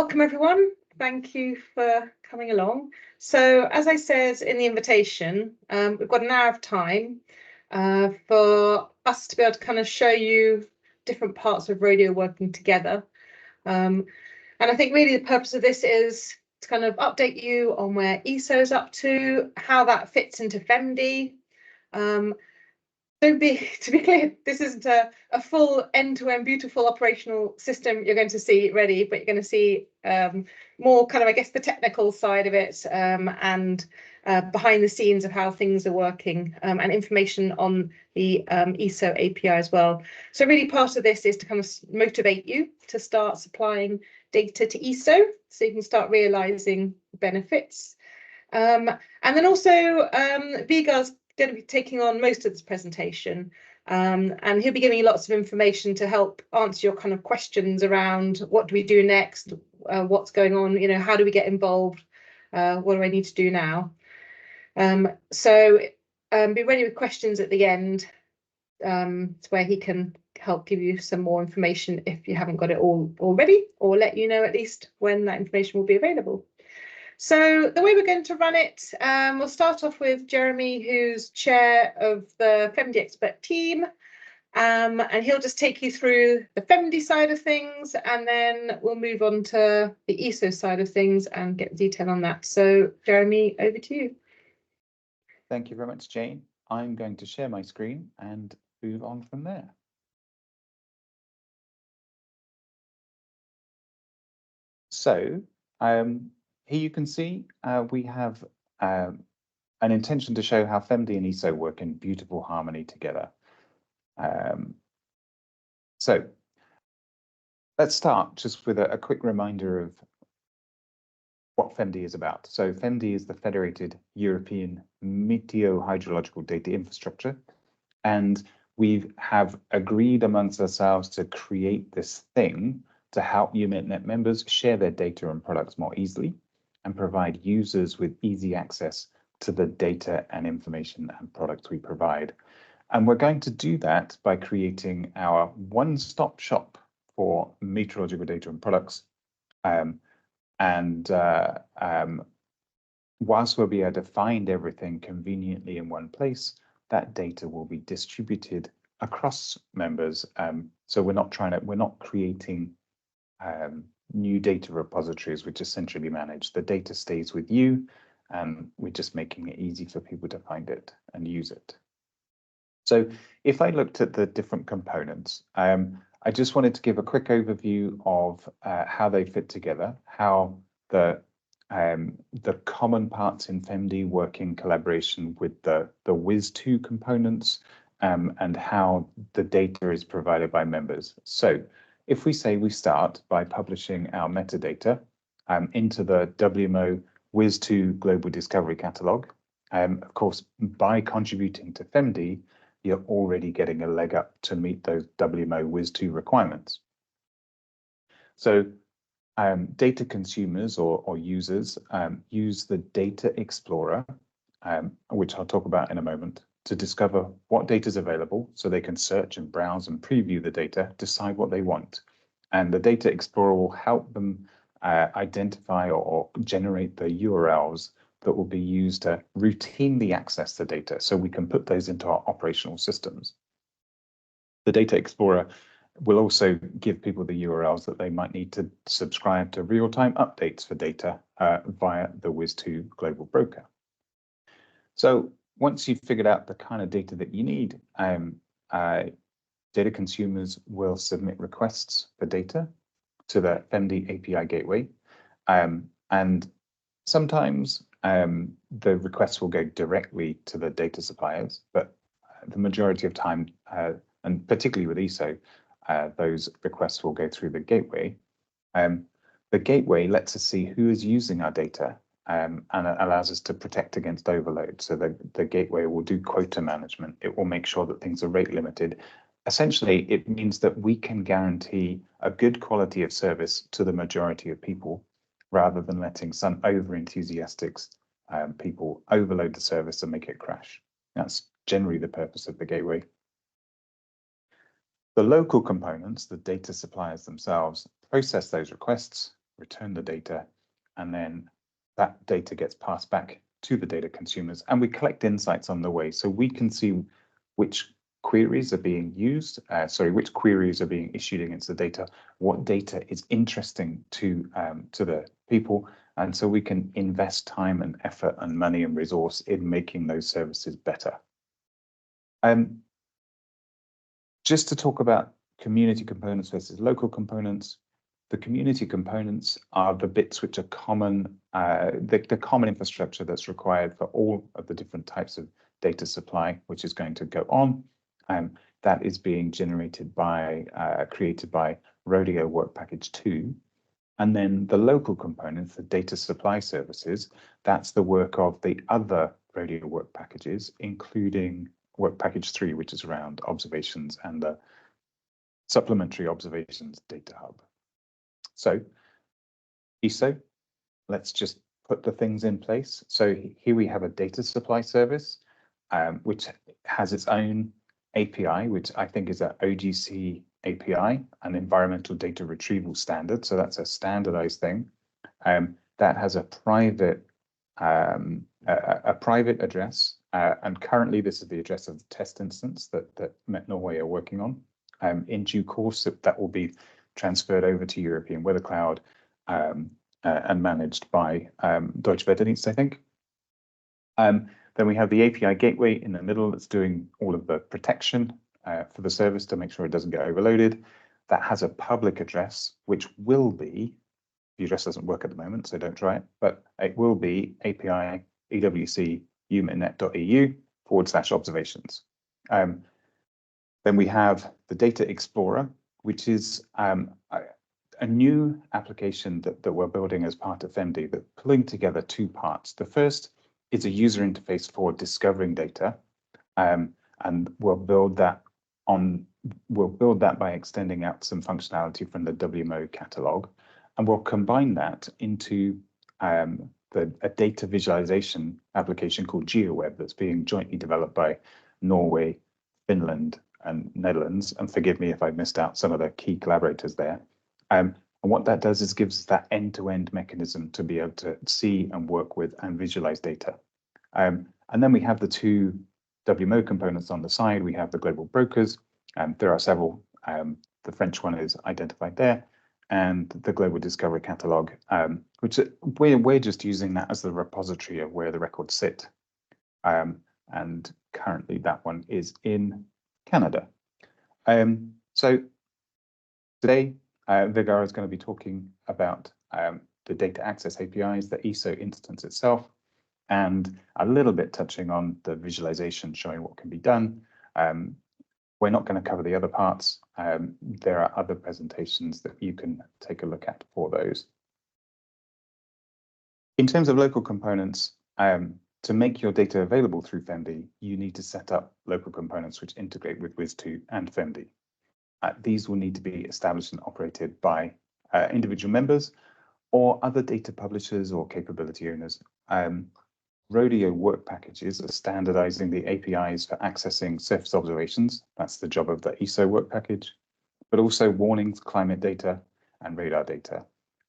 Welcome everyone. Thank you for coming along. So as I said in the invitation, we've got an hour of time for us to be able to kind of show you different parts of Rodeo working together. And I think really the purpose of this is to kind of update you on where E-SOH is up to, how that fits into FEMDI. To be clear, this isn't a full end-to-end beautiful operational system you're going to see ready, but you're going to see more kind of, I guess, the technical side of it and behind the scenes of how things are working and information on the E-SOH API as well. So really part of this is to kind of motivate you to start supplying data to E-SOH so you can start realizing benefits. And then also Vegar's going to be taking on most of this presentation and he'll be giving you lots of information to help answer your kind of questions around what do we do next, what's going on, you know, how do we get involved, what do I need to do now. So be ready with questions at the end. It's where he can help give you some more information if you haven't got it all already, or let you know at least when that information will be available. So the way we're going to run it, we'll start off with Jeremy, who's chair of the FEMDI expert team, and he'll just take you through the FEMDI side of things, and then we'll move on to the E-SOH side of things and get detail on that. So Jeremy, over to you. Thank you very much, Jane. I'm going to share my screen and move on from there. So, here you can see we have an intention to show how FEMDI and E-SOH work in beautiful harmony together. So let's start just with a quick reminder of what FEMDI is about. So FEMDI is the Federated European Meteorological Data Infrastructure, and we have agreed amongst ourselves to create this thing to help UMetNet members share their data and products more easily and provide users with easy access to the data and information and products we provide. And we're going to do that by creating our one-stop shop for meteorological data and products. Whilst we'll be able to find everything conveniently in one place, that data will be distributed across members. So we're not creating new data repositories which are centrally managed. The data stays with you, and we're just making it easy for people to find it and use it. So if I looked at the different components, I just wanted to give a quick overview of how they fit together, how the common parts in FEMDI work in collaboration with the WIS2 components, and how the data is provided by members. So if we say we start by publishing our metadata into the WMO WIS2 Global Discovery Catalog, of course, by contributing to FEMDI, you're already getting a leg up to meet those WMO WIS2 requirements. So data consumers or users use the Data Explorer, which I'll talk about in a moment, to discover what data is available so they can search and browse and preview the data, decide what they want. And the Data Explorer will help them identify or generate the URLs that will be used to routinely access the data so we can put those into our operational systems. The Data Explorer will also give people the URLs that they might need to subscribe to real-time updates for data via the WIS2 Global Broker. So once you've figured out the kind of data that you need, data consumers will submit requests for data to the FEMDI API gateway. And sometimes the requests will go directly to the data suppliers, but the majority of time, and particularly with E-SOH, those requests will go through the gateway. The gateway lets us see who is using our data and it allows us to protect against overload. So the gateway will do quota management. It will make sure that things are rate limited. Essentially, it means that we can guarantee a good quality of service to the majority of people rather than letting some over-enthusiastic people overload the service and make it crash. That's generally the purpose of the gateway. The local components, the data suppliers themselves, process those requests, return the data, and then that data gets passed back to the data consumers, and we collect insights on the way. So we can see which queries are being used, which queries are being issued against the data, what data is interesting to the people, and so we can invest time and effort and money and resource in making those services better. Just to talk about community components versus local components, the community components are the bits which are common, the common infrastructure that's required for all of the different types of data supply, which is going to go on. That is being generated by, created by Rodeo Work Package 2. And then the local components, the data supply services, that's the work of the other Rodeo work packages, including Work Package 3, which is around observations, and the Supplementary Observations Data Hub. So E-SOH, let's just put the things in place. So here we have a data supply service, which has its own API, which I think is an OGC API, an environmental data retrieval standard. So that's a standardized thing. That has a private address, and currently this is the address of the test instance that Met Norway are working on. In due course, that will be transferred over to European Weather Cloud and managed by Deutsche Wetterdienst, I think. Then we have the API gateway in the middle that's doing all of the protection for the service to make sure it doesn't get overloaded. That has a public address, which will be, the address doesn't work at the moment, so don't try it, but it will be API EWC umitnet.eu/observations. Then we have the Data Explorer, which is a new application that we're building as part of FEMDI, that's pulling together two parts. The first is a user interface for discovering data, and we'll build that by extending out some functionality from the WMO catalog, and we'll combine that into a data visualization application called GeoWeb that's being jointly developed by Norway, Finland, and Netherlands. And forgive me if I missed out some of the key collaborators there. And what that does is gives that end-to-end mechanism to be able to see and work with and visualize data. And then we have the two WMO components on the side. We have the global brokers, and there are several. The French one is identified there, and the global discovery catalog, which we're just using that as the repository of where the records sit. And currently that one is in Canada. So today, Vegar is going to be talking about the data access APIs, the E-SOH instance itself, and a little bit touching on the visualization, showing what can be done. We're not going to cover the other parts. There are other presentations that you can take a look at for those. In terms of local components, to make your data available through FEMDI, you need to set up local components which integrate with WIS2 and FEMDI. These will need to be established and operated by individual members or other data publishers or capability owners. Rodeo work packages are standardizing the APIs for accessing surface observations. That's the job of the E-SOH work package, but also warnings, climate data, and radar data.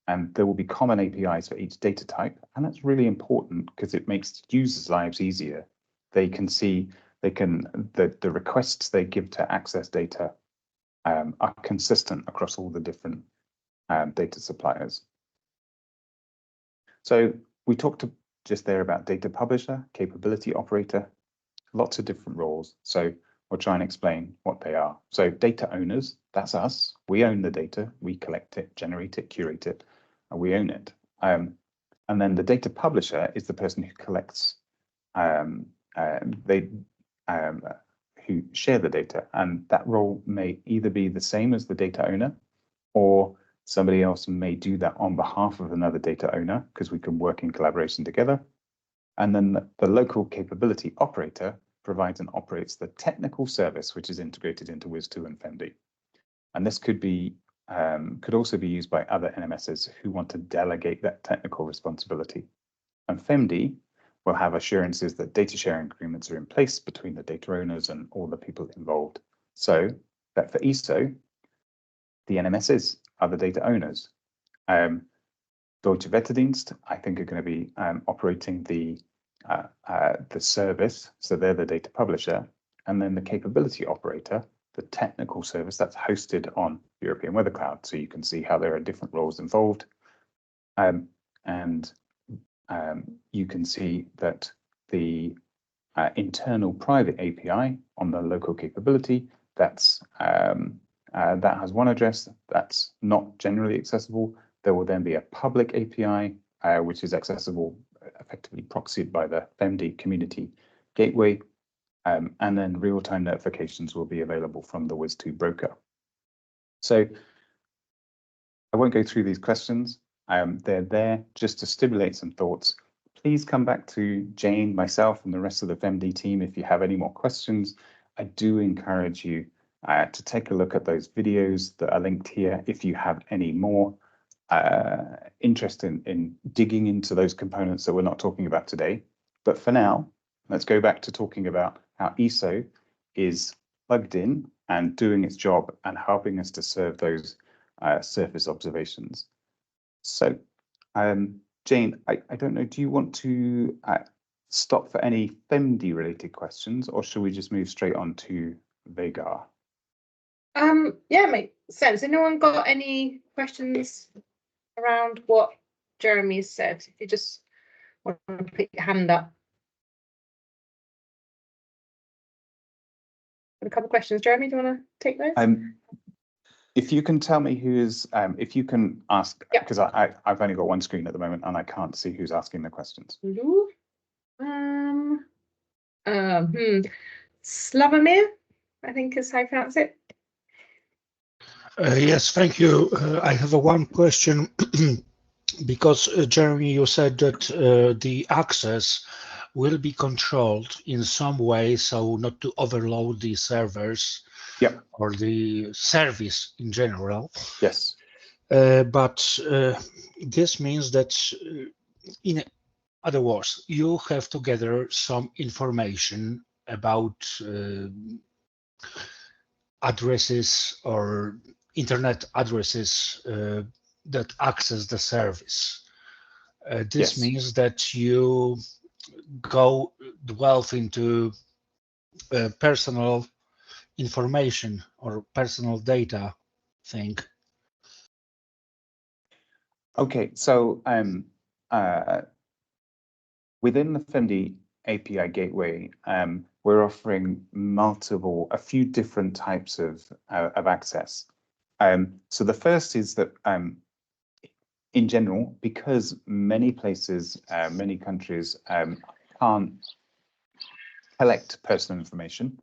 And there will be common APIs for each data type. And that's really important because it makes users' lives easier. They can see, the requests they give to access data are consistent across all the different data suppliers. So we talked just there about data publisher, capability operator, lots of different roles. So we'll try and explain what they are. So data owners, that's us. We own the data, we collect it, generate it, curate it, and we own it. And then the data publisher is the person who collects, who share the data. And that role may either be the same as the data owner, or somebody else may do that on behalf of another data owner, because we can work in collaboration together. And then the local capability operator provides and operates the technical service, which is integrated into WIS2 and FEMDI. And this could also be used by other NMSs who want to delegate that technical responsibility. And FEMDI will have assurances that data sharing agreements are in place between the data owners and all the people involved. So that for E-SOH, the NMSs are the data owners. Deutsche Wetterdienst, I think, are going to be operating the service, so they're the data publisher, and then the capability operator, the technical service that's hosted on European Weather Cloud. So you can see how there are different roles involved, and you can see that the internal private API on the local capability, that has one address that's not generally accessible. There will then be a public API, which is accessible, effectively proxied by the FEMDI community gateway, and then real-time notifications will be available from the WIS2 broker. So I won't go through these questions. They're there just to stimulate some thoughts. Please come back to Jane, myself, and the rest of the FEMDI team if you have any more questions. I do encourage you to take a look at those videos that are linked here if you have any more interest in digging into those components that we're not talking about today. But for now, let's go back to talking about how E-SOH is plugged in and doing its job and helping us to serve those surface observations. So, Jane, I don't know, do you want to stop for any FEMDI related questions, or should we just move straight on to Vegar? Yeah, makes sense. Anyone got any questions around what Jeremy said? If you just want to put your hand up. A couple of questions. Jeremy, do you want to take those? If you can tell me who is, if you can ask, because I've only got one screen at the moment and I can't see who's asking the questions. Slavomir, I think is how you pronounce it. Yes, thank you. I have one question because Jeremy, you said that the access will be controlled in some way so not to overload the servers. Yep. Or the service in general. Yes. But this means that, in other words, you have to gather some information about addresses or internet addresses that access the service. This means that you delve into personal information or personal data thing. Okay, so within the FEMDI API gateway, we're offering a few different types of access. So the first is that in general, because many places, many countries can't collect personal information,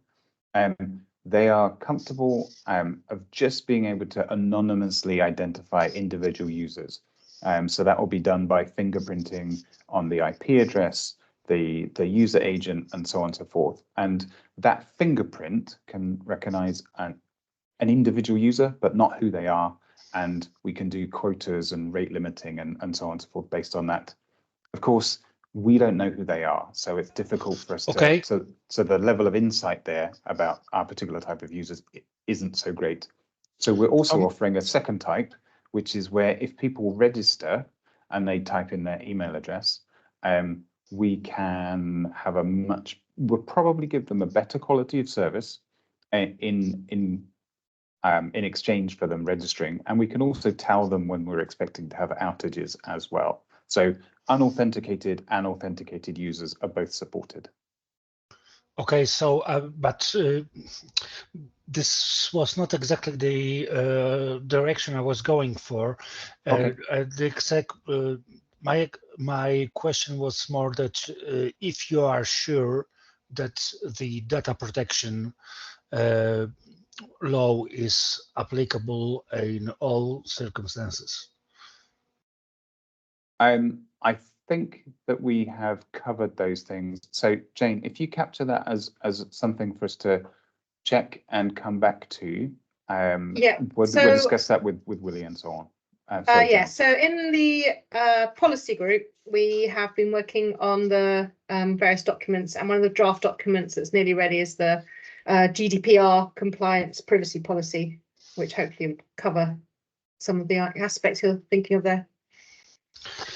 they are comfortable of just being able to anonymously identify individual users. So that will be done by fingerprinting on the IP address, the user agent, and so on and so forth. And that fingerprint can recognize an individual user, but not who they are. And we can do quotas and rate limiting and so on and so forth based on that. Of course, we don't know who they are, so it's difficult for us to. So the level of insight there about our particular type of users isn't so great. So we're also offering a second type, which is where if people register and they type in their email address, we can have we'll probably give them a better quality of service in exchange for them registering, and we can also tell them when we're expecting to have outages as well. So unauthenticated and authenticated users are both supported. Okay, so but this was not exactly the direction I was going for. Okay. The exact my question was more that if you are sure that the data protection law is applicable in all circumstances. I think that we have covered those things. So Jane, if you capture that as something for us to check and come back to, we'll discuss that with Willie and so on. So in the policy group, we have been working on the various documents, and one of the draft documents that's nearly ready is the GDPR compliance privacy policy, which hopefully will cover some of the aspects you're thinking of there.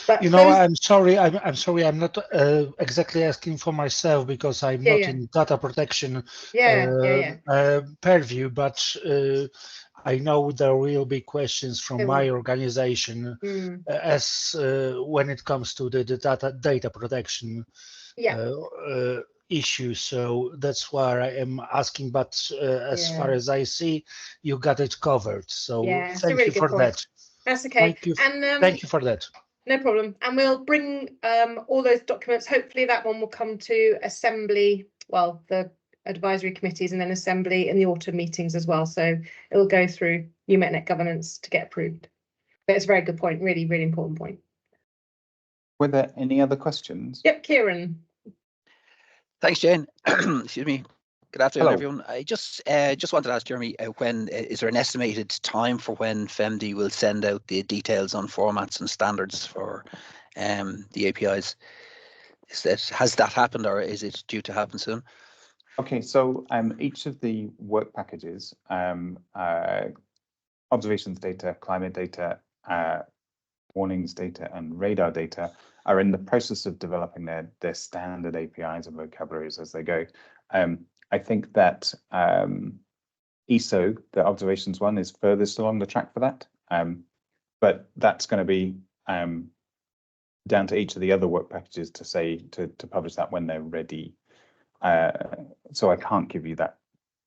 But You know, I'm sorry. I'm sorry. I'm not exactly asking for myself because I'm not in data protection purview. But I know there will be questions from my organization as when it comes to the data protection issue. So that's why I am asking. But as far as I see, you got it covered. So thank you for that. That's okay. Thank you. Thank you for that. No problem. And we'll bring all those documents. Hopefully that one will come to assembly, well, the advisory committees and then assembly in the autumn meetings as well. So it'll go through UMetNet governance to get approved. But it's a very good point. Really, really important point. Were there any other questions? Yep, Kieran. Thanks, Jane. Excuse me. Good afternoon, Hello. everyone. I just wanted to ask Jeremy, when is there an estimated time for when FEMDI will send out the details on formats and standards for the APIs? Has that happened, or is it due to happen soon? Okay, so each of the work packages, observations data, climate data, warnings data, and radar data are in the process of developing their standard APIs and vocabularies as they go. I think that E-SOH, the observations one, is furthest along the track for that, but that's going to be down to each of the other work packages to say to publish that when they're ready. So I can't give you that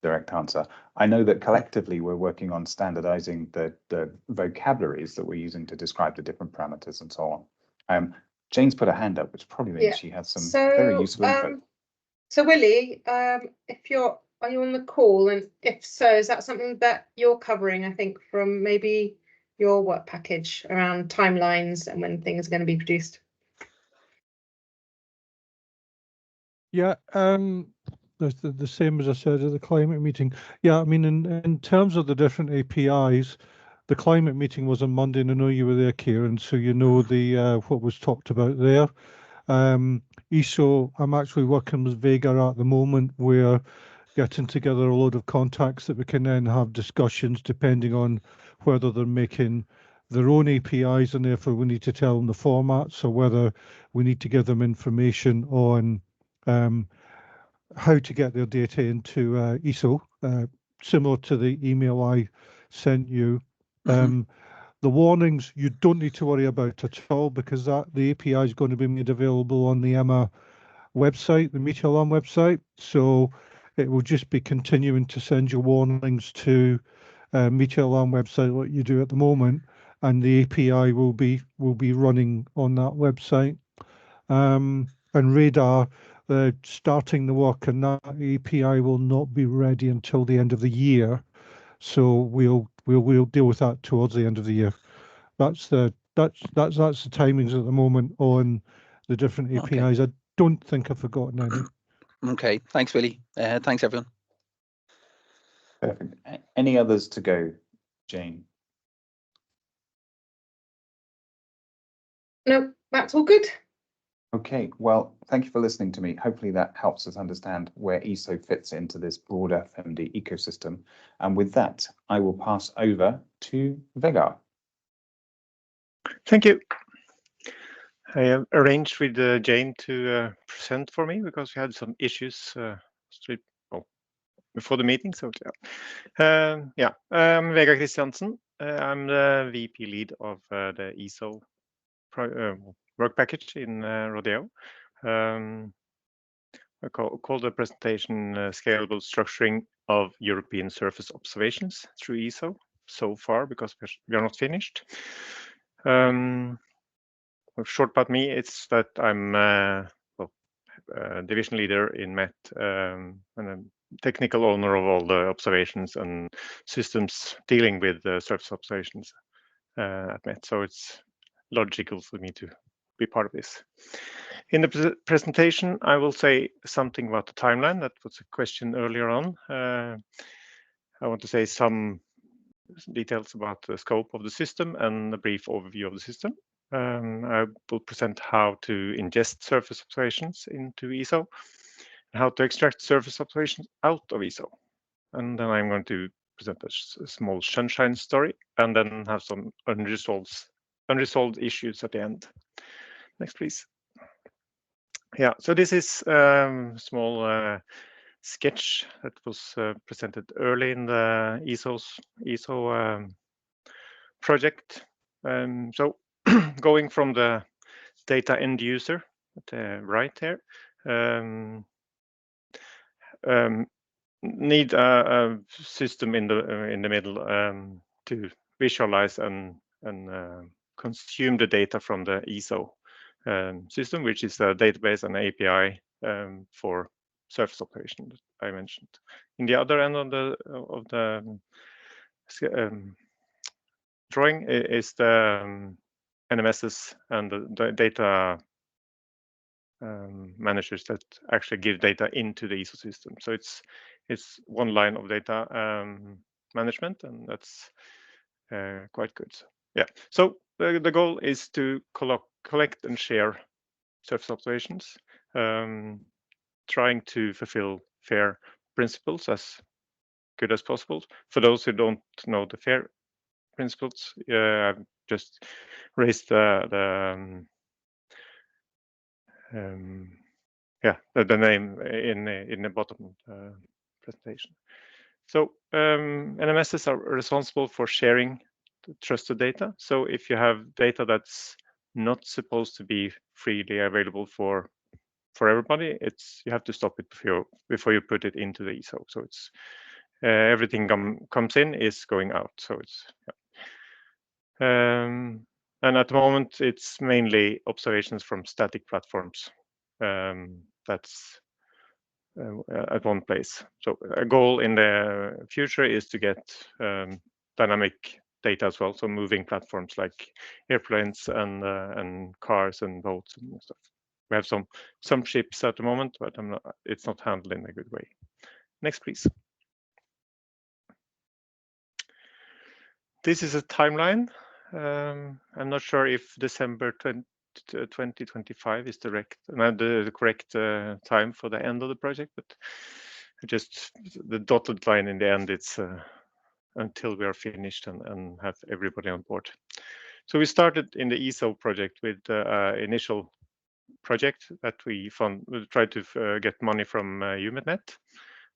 direct answer. I know that collectively we're working on standardizing the vocabularies that we're using to describe the different parameters and so on. Jane's put a hand up, which probably means she has some very useful info. So Willie, are you on the call? And if so, is that something that you're covering, I think, from maybe your work package around timelines and when things are going to be produced? Yeah, the same as I said at the climate meeting. Yeah, I mean, in terms of the different APIs, the climate meeting was on Monday, and I know you were there, Kieran, so you know the what was talked about there. E-SOH, I'm actually working with Vegar at the moment. We're getting together a load of contacts that we can then have discussions depending on whether they're making their own APIs and therefore we need to tell them the formats, or whether we need to give them information on how to get their data into E-SOH, similar to the email I sent you. The warnings you don't need to worry about at all, because the API is going to be made available on the EMA website, the Meteor Alarm website. So it will just be continuing to send you warnings to Meteor Alarm website like you do at the moment, and the API will be running on that website. And radar, starting the work, and that API will not be ready until the end of the year. So we'll deal with that towards the end of the year. That's the timings at the moment on the different APIs. I don't think I've forgotten any. Okay, thanks, Willie. Thanks, everyone. Perfect. Any others to go, Jane? No, that's all good. Okay, well, thank you for listening to me. Hopefully that helps us understand where E-SOH fits into this broader FEMDI ecosystem. And with that, I will pass over to Vegar. Thank you. I have arranged with Jane to present for me because we had some issues before the meeting. So I'm Vegar Kristiansen. I'm the VP lead of the E-SOH work package in Rodeo. I call the presentation Scalable Structuring of European Surface Observations through E-SOH so far, because we are not finished. Short about me, it's that I'm division leader in MET and a technical owner of all the observations and systems dealing with surface observations at MET. So it's logical for me to be part of this. In the presentation, I will say something about the timeline. That was a question earlier on. I want to say some details about the scope of the system and a brief overview of the system. I will present how to ingest surface observations into E-SOH, and how to extract surface observations out of E-SOH. And then I'm going to present a small sunshine story, and then have some unresolved unresolved issues at the end. Next, please. Yeah, so this is small sketch that was presented early in the E-SOH project. So going from the data end user at the right here, need a system in the middle to visualize and consume the data from the E-SOH system, which is a database and API for surface operation that I mentioned. In the other end of the drawing is the NMSs and the data managers that actually give data into the E-SOH system. So it's one line of data management, and that's quite good. Yeah. So the goal is to collect and share surface observations, trying to fulfill FAIR principles as good as possible. For those who don't know the FAIR principles, I've just raised the name in the bottom presentation. So NMSs are responsible for sharing trusted data. So if you have data that's not supposed to be freely available for everybody, you have to stop it before you put it into the E-SOH. So it's everything comes in is going out. So it's and at the moment it's mainly observations from static platforms. That's at one place. So a goal in the future is to get dynamic data as well. So moving platforms like airplanes and cars and boats and stuff. We have some ships at the moment, but it's not handled in a good way. Next, please. This is a timeline. I'm not sure if December 2025 is the correct time for the end of the project, but just the dotted line in the end, it's until we are finished and have everybody on board. So we started in the E-SOH project with initial project that we tried to get money from UMetNet,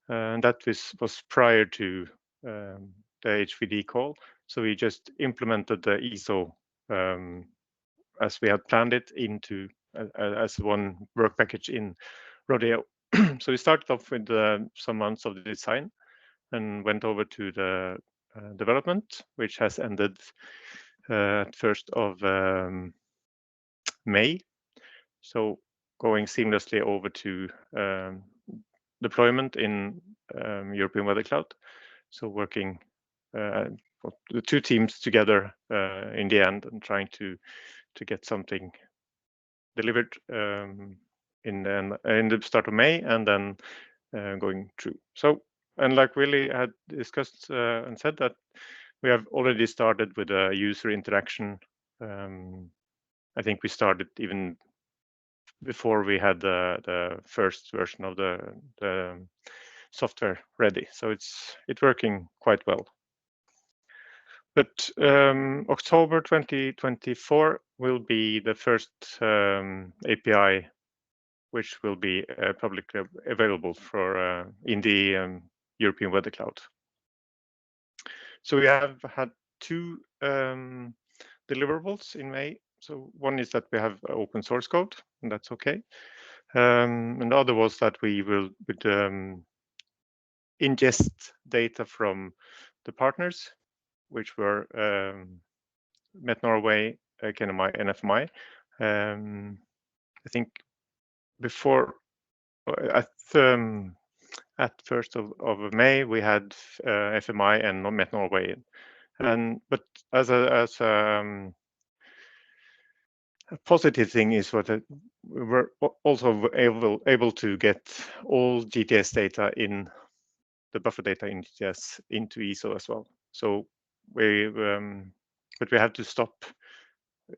and that was prior to the HVD call. So we just implemented the E-SOH as we had planned it into as one work package in Rodeo. So we started off with some months of the design and went over to the development, which has ended at 1st of May. So going seamlessly over to deployment in European Weather Cloud. So working the two teams together in the end and trying to get something delivered in the start of May and then going through. So, and like Willie had discussed and said that we have already started with a user interaction. I think we started even before we had the first version of the software ready. So it's working quite well. But October 2024 will be the first API which will be publicly available for in the European Weather Cloud. So we have had two deliverables in May. So one is that we have open source code, and that's okay. And the other was that we would ingest data from the partners, which were Met Norway, KNMI, and FMI. I think before at 1st of May we had FMI and Met Norway, but as a positive thing is what we were also able to get all GTS data in the buffer data in GTS into E-SOH as well. So but we had to stop.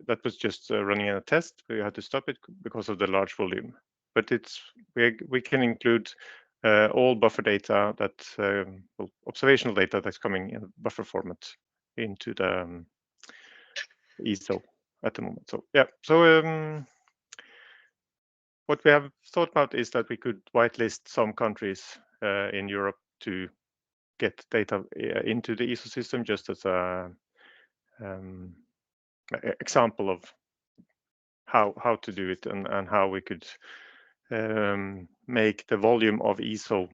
That was just running in a test. We had to stop it because of the large volume. But we can include all buffer data observational data that's coming in buffer format into the E-SOH. at the moment. So yeah, so what we have thought about is that we could whitelist some countries in Europe to get data into the E-SOH system, just as a example of how to do it and how we could make the volume of E-SOH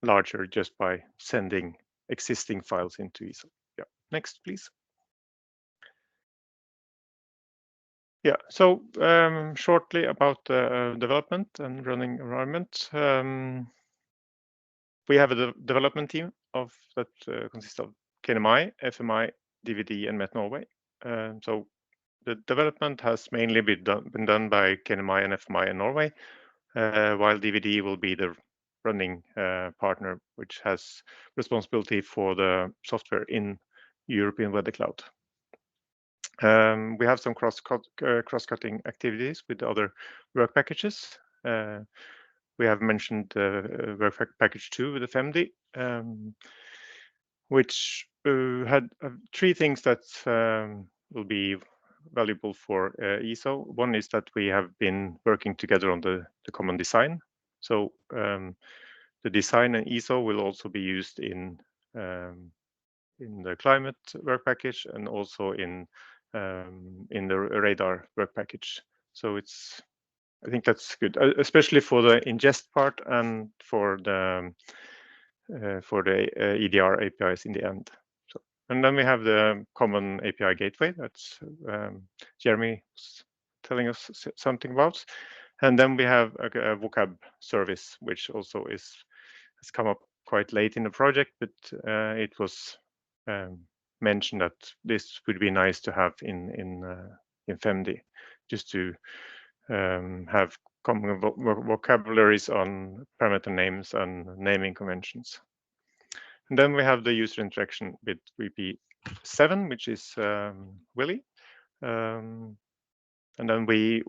larger just by sending existing files into E-SOH. Yeah, next, please. Yeah, so shortly about the development and running environment. We have a development team that consists of KNMI, FMI, DVD, and Met Norway. So the development has mainly been done by KNMI and FMI in Norway, while DVD will be the running partner, which has responsibility for the software in European Weather Cloud. We have some cross-cutting activities with other work packages. We have mentioned work package 2 with the FEMDI, which had 3 things that will be valuable for E-SOH. One is that we have been working together on the common design. So the design and E-SOH will also be used in the climate work package and also in the radar work package. So I think that's good, especially for the ingest part and for the EDR APIs in the end. So, and then we have the common API gateway that's Jeremy was telling us something about. And then we have a vocab service, which also has come up quite late in the project, but it was mentioned that this would be nice to have in FEMDI, just to have common vocabularies on parameter names and naming conventions. And then we have the user interaction with VP7, which is Willy. And then we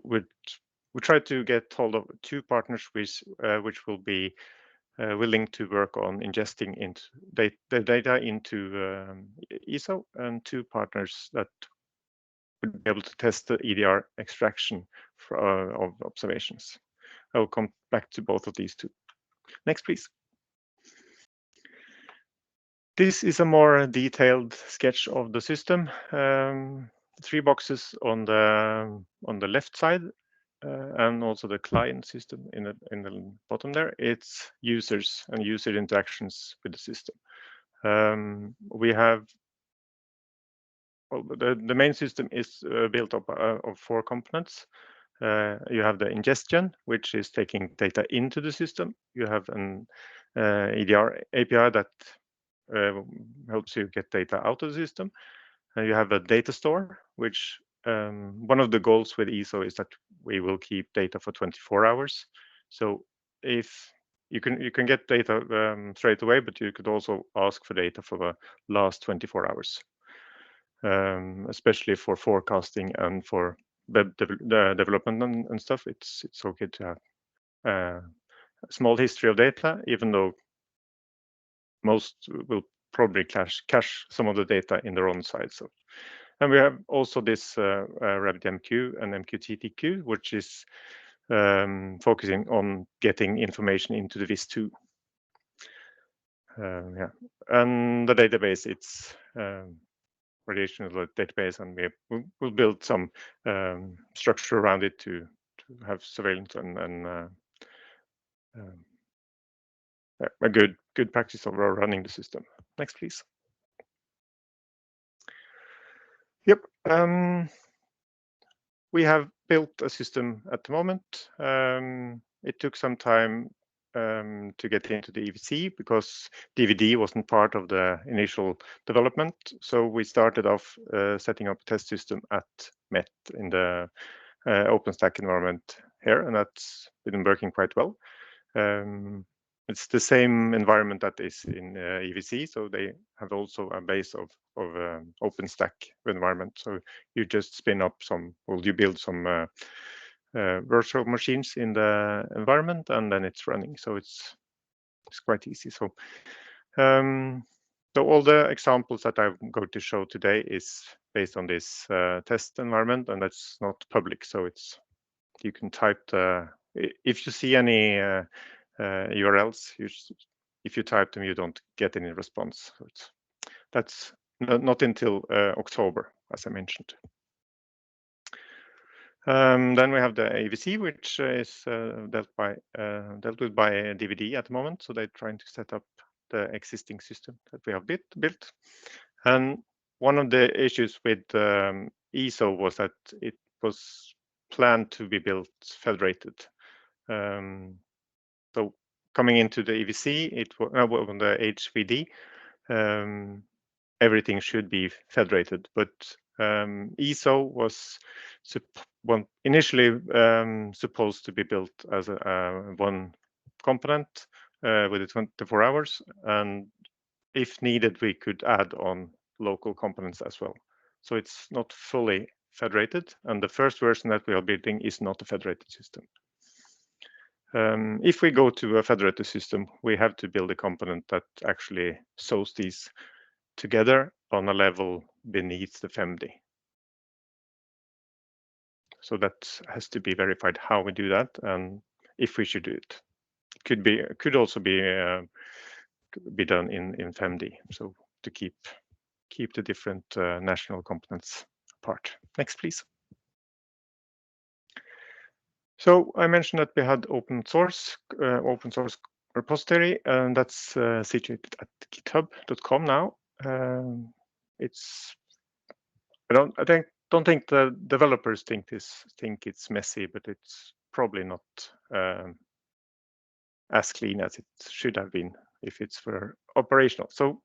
try to get hold of 2 partners which will be willing to work on ingesting into the data into E-SOH, and 2 partners that would be able to test the EDR extraction of observations. I will come back to both of these 2. Next, please. This is a more detailed sketch of the system. 3 boxes on the left side, and also the client system in the bottom there. It's users and user interactions with the system. We have, well, the main system is built up of 4 components. You have the ingestion, which is taking data into the system. You have an EDR API that helps you get data out of the system. And you have a data store, which one of the goals with E-SOH is that we will keep data for 24 hours. So if you can get data straight away, but you could also ask for data for the last 24 hours, especially for forecasting and for web development and stuff. It's okay to have a small history of data, even though most will probably cache some of the data in their own side. So, and we have also this RabbitMQ and MQTT, which is focusing on getting information into the VIS2. Yeah, and the database, it's relational database, and we'll build some structure around it to have surveillance and a good practice of running the system. Next, please. Yep. We have built a system at the moment. It took some time to get into the EVC because DVD wasn't part of the initial development. So we started off setting up a test system at Met in the OpenStack environment here, and that's been working quite well. It's the same environment that is in EVC, so they have also a base of OpenStack environment. So you just spin up you build some virtual machines in the environment, and then it's running. So it's quite easy. So So all the examples that I'm going to show today is based on this test environment, and that's not public. So it's, you can type the, if you see any URLs, if you type them, you don't get any response. So that's not until October, as I mentioned. Then we have the AVC, which is dealt with by DVD at the moment. So they're trying to set up the existing system that we have built. And one of the issues with E-SOH was that it was planned to be built federated. So coming into the EVC, it was on the HVD, everything should be federated, but E-SOH was initially supposed to be built as one component with the 24 hours, and if needed, we could add on local components as well. So it's not fully federated, and the first version that we are building is not a federated system. If we go to a federated system, we have to build a component that actually sews these together on a level beneath the FEMDI. So that has to be verified how we do that and if we should do it. It could also be done in FEMDI. So to keep the different national components apart. Next, please. So I mentioned that we had open source repository, and that's situated at github.com now. I don't think the developers think it's messy, but it's probably not as clean as it should have been if it's for operational. So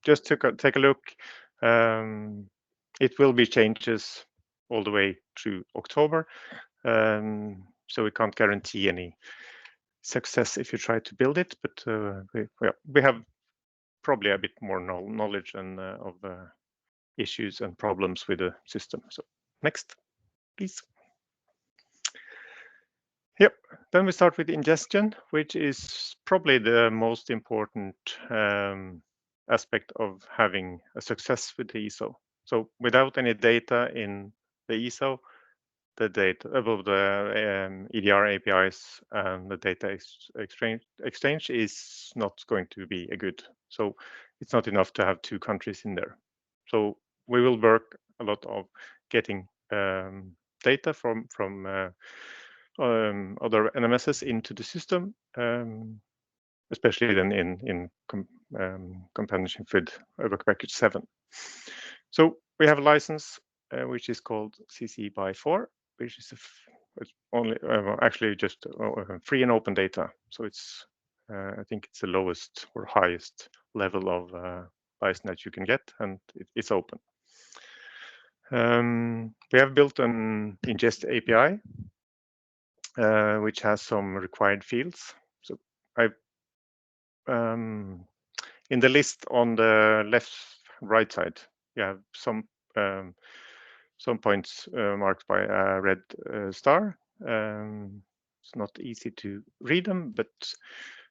just take a look. It will be changes all the way through October. So we can't guarantee any success if you try to build it, but we have probably a bit more knowledge and of issues and problems with the system. So next, please. Yep, then we start with ingestion, which is probably the most important aspect of having a success with the E-SOH. So without any data in the E-SOH, the data above the EDR APIs and the data exchange is not going to be a good. So it's not enough to have two countries in there. So we will work a lot of getting data from other NMSs into the system, especially then in companionship with work package 7. So we have a license which is called CC by 4, which is it's only actually just free and open data. So it's I think it's the lowest or highest level of license that you can get, and it's open. We have built an ingest API, which has some required fields. So in the list on the right side, you have some points marked by a red star. It's not easy to read them, but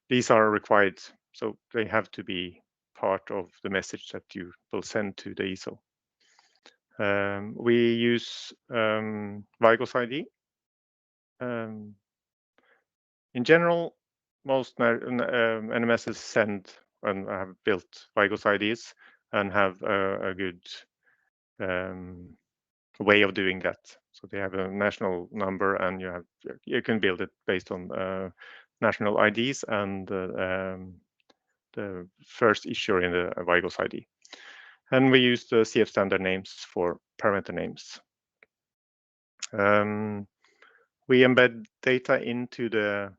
these are required. So they have to be part of the message that you will send to the E-SOH. We use Vigos ID. In general, most NMSs send and have built Vigos IDs and have a good way of doing that. So they have a national number, and you can build it based on national IDs and the first issuer in the Vigos ID. And we use the CF standard names for parameter names. We embed data into the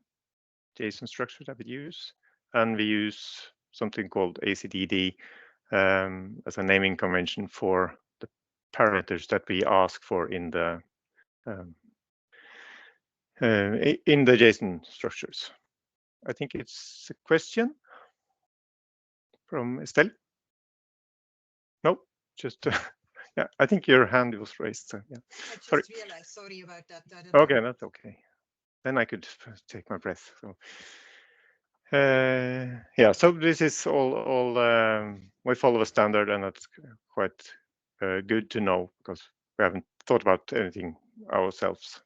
JSON structure that we use, and we use something called ACDD as a naming convention for the parameters that we ask for in the JSON structures. I think it's a question from Estelle. No, just yeah. I think your hand was raised. So, yeah. I just Sorry. realized. Sorry about that. Okay, that's okay. Then I could take my breath. So, Yeah, so this is all we follow a standard, and that's quite good to know because we haven't thought about anything ourselves.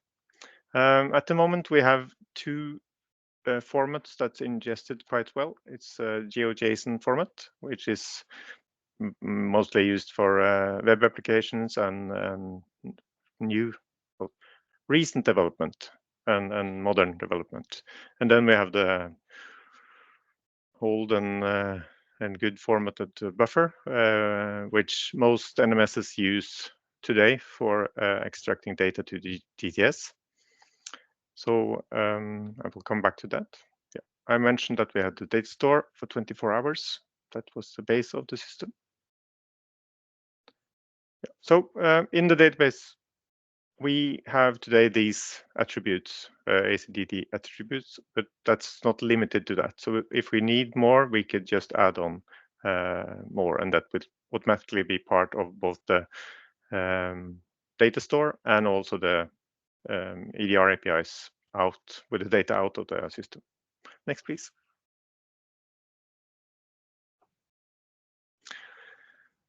At the moment, we have two formats that's ingested quite well. It's GeoJSON format, which is mostly used for web applications and new, well, recent development and modern development. And then we have the old and good formatted buffer, which most NMSs use today for extracting data to the GTS. So I will come back to that. Yeah, I mentioned that we had the data store for 24 hours. That was the base of the system. Yeah. So in the database, we have today these attributes, ACDD attributes, but that's not limited to that. So if we need more, we could just add on more, and that would automatically be part of both the data store and also the EDR APIs out with the data out of the system. Next, please.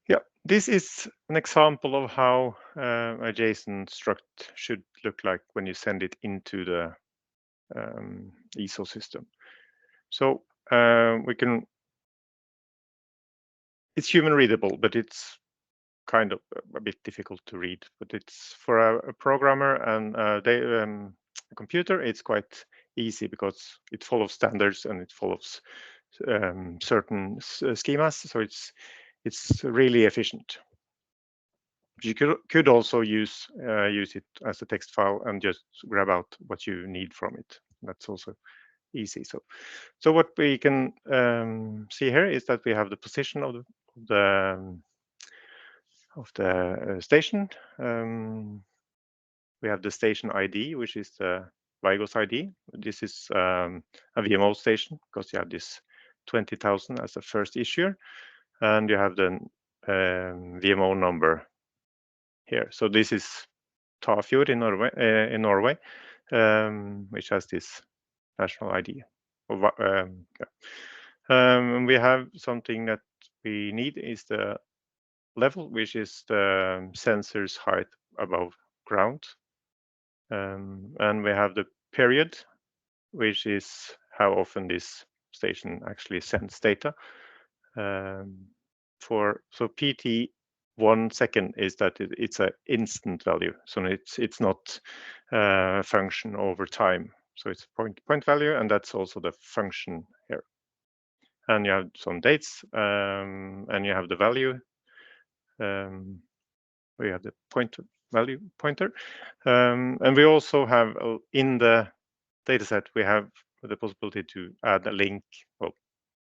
Yeah, this is an example of how a JSON struct should look like when you send it into the E-SOH system. So we can, it's human readable, but it's kind of a bit difficult to read. But it's for a programmer and a computer, it's quite easy because it follows standards and it follows certain schemas. So it's really efficient. You could also use it as a text file and just grab out what you need from it. That's also easy. So what we can see here is that we have the position of the station. We have the station ID, which is the Vigos ID. This is a VMO station because you have this 20,000 as a first issuer, and you have the VMO number here. So this is Tafjord in Norway, which has this national ID. We have something that we need is the level, which is the sensor's height above ground. And we have the period, which is how often this station actually sends data. So PT 1 second is that it's an instant value, so it's not a function over time. So it's point value, and that's also the function here. And you have some dates, and you have the value. We have the value pointer, and we also have in the dataset we have the possibility to add a link. Well,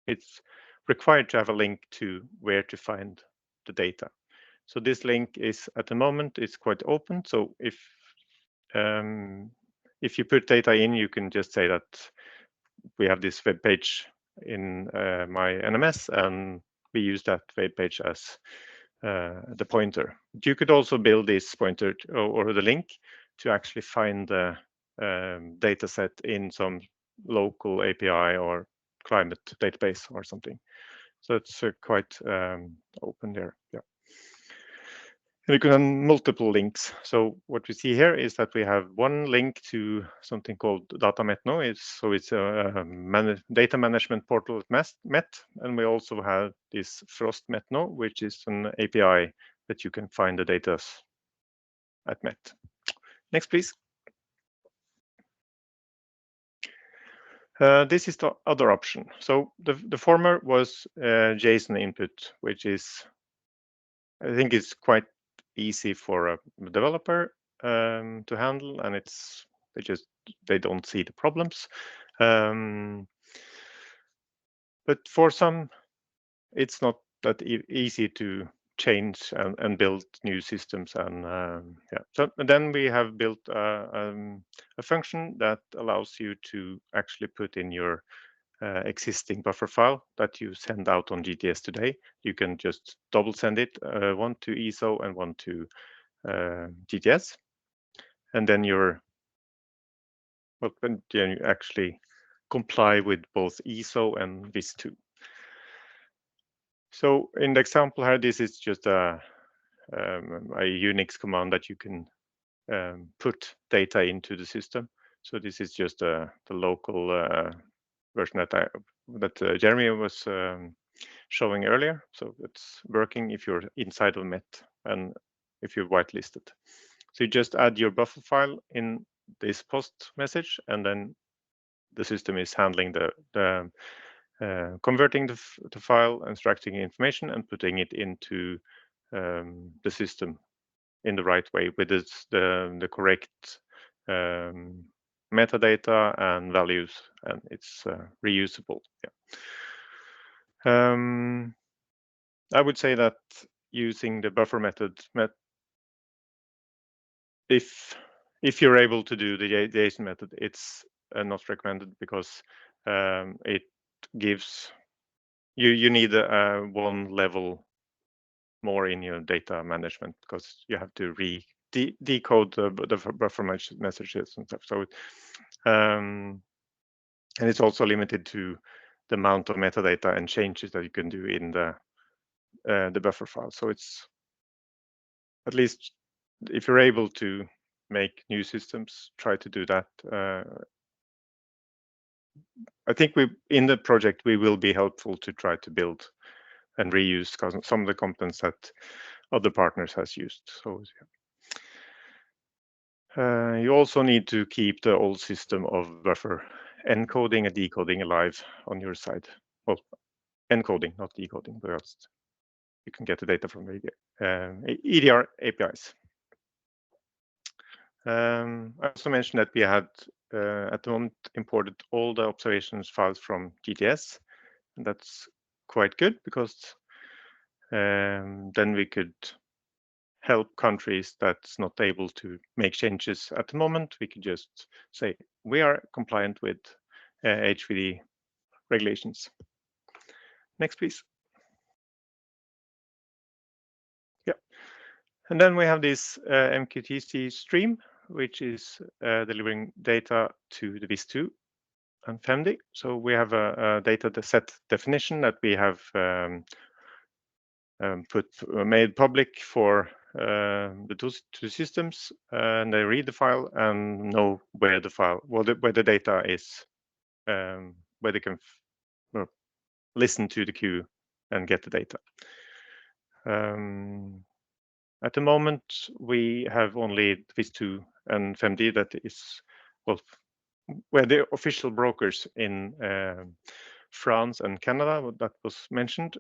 it's required to have a link to where to find the data. So this link is at the moment it's quite open. So if you put data in, you can just say that we have this web page in my NMS, and we use that web page as the pointer. You could also build this pointer or the link to actually find the data set in some local API or climate database or something. So it's quite open there. Yeah. And you can have multiple links. So what we see here is that we have one link to something called DataMetNo. It's a data management portal at Met. And we also have this FrostMetNo, which is an API that you can find the data at Met. Next, please. This is the other option. So the former was JSON input, which is, I think it's quite easy for a developer to handle, and they don't see the problems. But for some, it's not that easy to change and build new systems. And yeah, so then we have built a function that allows you to actually put in your existing buffer file that you send out on GTS today. You can just double send it, one to E-SOH and one to GTS, and then you actually comply with both E-SOH and VIS2. So in the example here, this is just a Unix command that you can put data into the system. So this is just the local version that Jeremy was showing earlier. So it's working if you're inside of Met and if you're whitelisted. So you just add your buffer file in this post message, and then the system is handling the converting the file, extracting information, and putting it into the system in the right way with the correct metadata and values, and it's reusable. Yeah. I would say that using the buffer method, if you're able to do the JSON method, it's not recommended because it gives you need one level more in your data management, because you have to decode the buffer messages and stuff. So and it's also limited to the amount of metadata and changes that you can do in the buffer file. So it's, at least if you're able to make new systems, try to do that. I think in the project we will be helpful to try to build and reuse some of the components that other partners has used. So you also need to keep the old system of buffer encoding and decoding alive on your side. Well, encoding, not decoding, because you can get the data from EDR APIs. I also mentioned that we had at the moment imported all the observations files from GTS, and that's quite good because then we could help countries that's not able to make changes at the moment. We could just say we are compliant with HVD regulations. Next, please. Yeah, and then we have this MQTT stream, which is delivering data to the VIS2 and FEMDI. So we have a data set definition that we have made public for the two systems, and they read the file and know where the data is, where they can listen to the queue and get the data. At the moment, we have only VIS2 and FEMDI that is, well, where the official brokers in France and Canada that was mentioned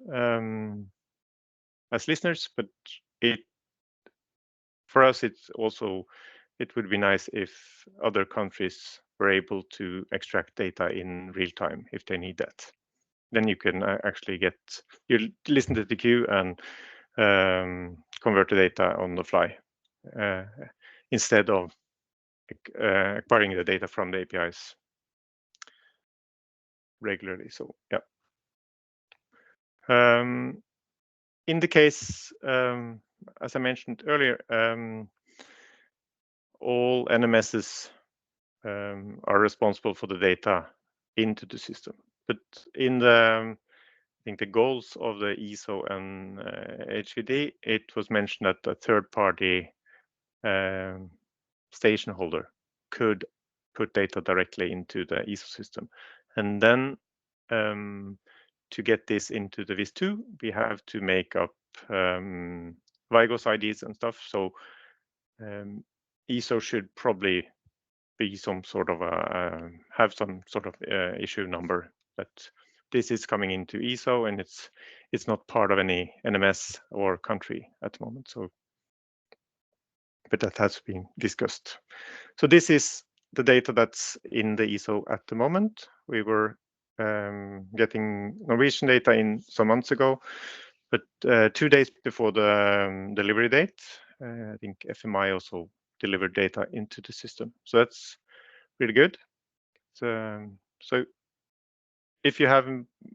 as listeners, but for us, it would be nice if other countries were able to extract data in real time if they need that. Then you can actually you listen to the queue and convert the data on the fly instead of acquiring the data from the APIs regularly. So yeah. In the case, as I mentioned earlier, all NMSs are responsible for the data into the system. But in I think the goals of the E-SOH and HVD, it was mentioned that a third-party station holder could put data directly into the E-SOH system. And then to get this into the VIS2, we have to make up Vigos IDs and stuff. So E-SOH should probably be some sort of have some sort of issue number that this is coming into E-SOH, and it's not part of any NMS or country at the moment. So, but that has been discussed. So this is the data that's in the E-SOH at the moment. We were getting Norwegian data in some months ago, but 2 days before the delivery date, I think FMI also delivered data into the system. So that's really good. So if you have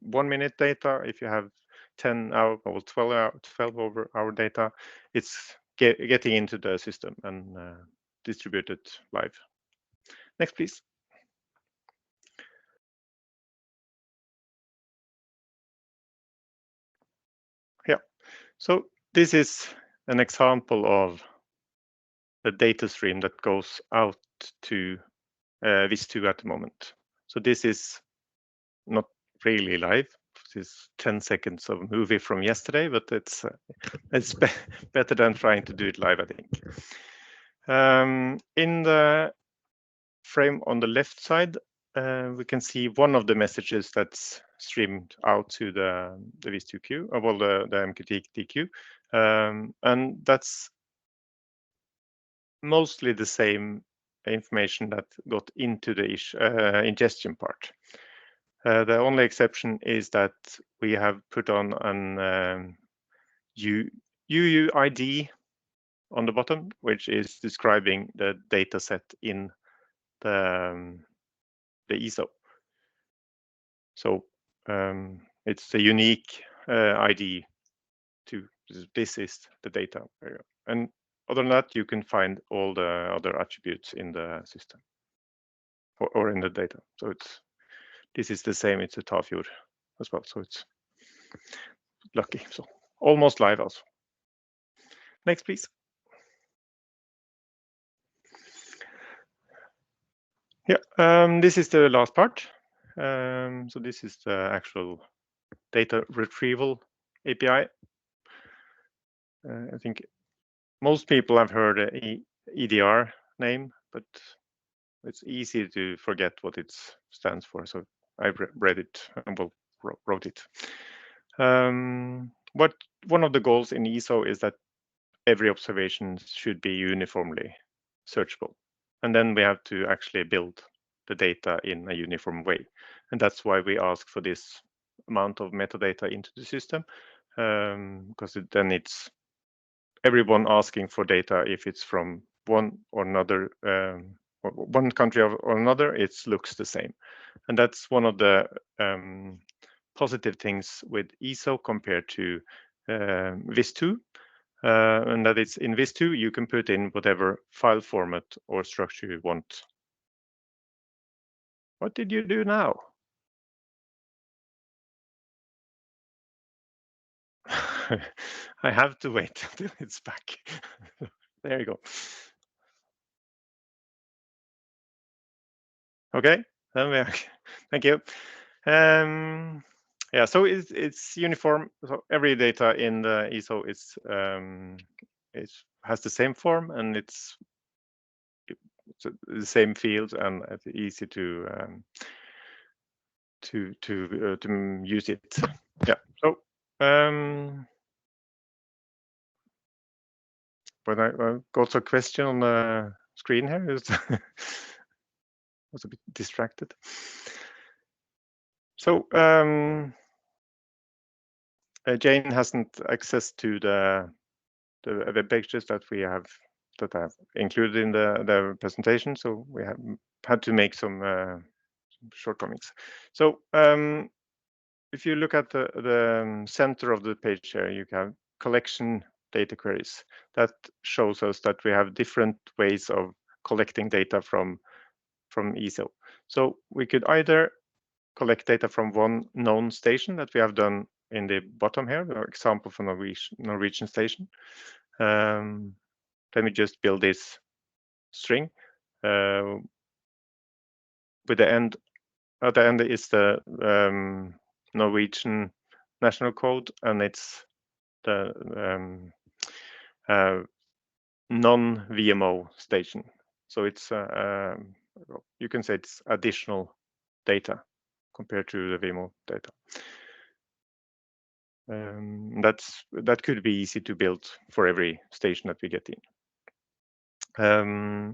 1 minute data, if you have 10 hour or 12 hour data, it's getting into the system and distributed live. Next, please. So this is an example of the data stream that goes out to VIS2 at the moment. So this is not really live. This is 10 seconds of a movie from yesterday, but it's better than trying to do it live, I think. In the frame on the left side, we can see one of the messages that's streamed out to the VIS2 queue, well, the MQTT queue, and that's mostly the same information that got into the ingestion part. The only exception is that we have put on an UUID on the bottom, which is describing the data set in the E-SOH. So it's a unique ID to this is the data area. And other than that, you can find all the other attributes in the system or in the data. So this is the same. It's a Tafjord as well. So it's lucky. So almost live also. Next, please. Yeah, this is the last part. So this is the actual data retrieval API. I think most people have heard the EDR name, but it's easy to forget what it stands for. So I read it and wrote it. One of the goals in E-SOH is that every observation should be uniformly searchable. And then we have to actually build the data in a uniform way. And that's why we ask for this amount of metadata into the system, because then it's everyone asking for data. If it's from one or another, one country or another, it looks the same. And that's one of the positive things with E-SOH compared to VIS2. And that it's in VIS2, you can put in whatever file format or structure you want. What did you do now? I have to wait until it's back. There you go. Okay, then we are. Thank you. Yeah, so it's uniform. So every data in the E-SOH is it has the same form, and it's the same field, and it's easy to use it. Yeah. So but I got a question on the screen here. Was a bit distracted. So Jane hasn't access to the web pages that we have that I have included in the presentation, so we have had to make some shortcomings. So if you look at the center of the page here, you have collection data queries. That shows us that we have different ways of collecting data from E-SOH. So we could either collect data from one known station that we have done in the bottom here, the example for Norwegian station. Let me just build this string with the end. At the end is the Norwegian national code, and it's the non-VMO station. So it's you can say it's additional data compared to the VMO data. That could be easy to build for every station that we get in.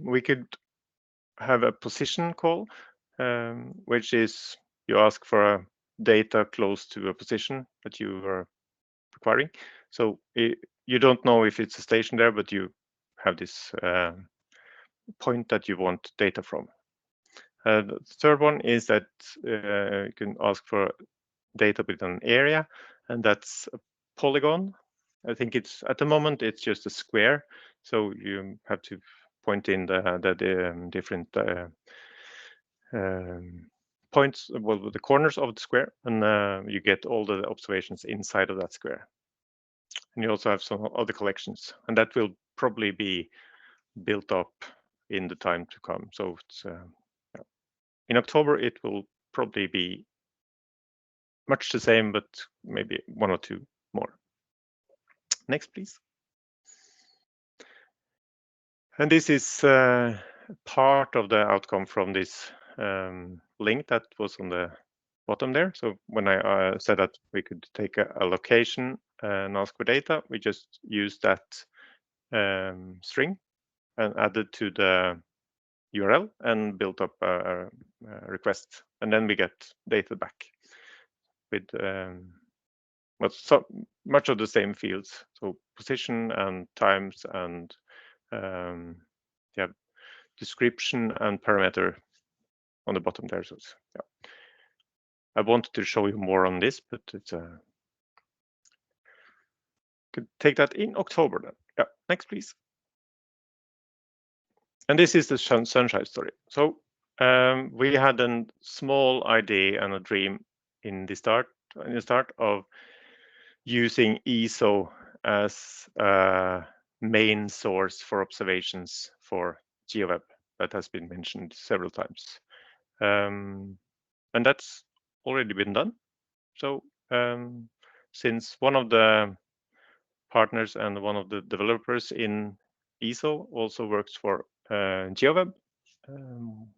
We could have a position call, which is you ask for data close to a position that you are requiring. So you don't know if it's a station there, but you have this point that you want data from. The third one is that you can ask for data within an area, and that's a polygon. I think it's at the moment it's just a square, so you have to point in the different points, well, the corners of the square, and you get all the observations inside of that square. And you also have some other collections, and that will probably be built up in the time to come. So it's, yeah. In October, it will probably be much the same, but maybe one or two more. Next, please. And this is part of the outcome from this link that was on the bottom there. So when I said that we could take a location and ask for data, we just use that string and add it to the URL and built up a request, and then we get data back with so much of the same fields, so position and times and yeah, description and parameter on the bottom there. So yeah, I wanted to show you more on this, but it's could take that in October then. Yeah, next please. And this is the sunshine story. So we had a small idea and a dream in the start of using E-SOH as a main source for observations for GeoWeb. That has been mentioned several times, and that's already been done. So since one of the partners and one of the developers in E-SOH also works for GeoWeb,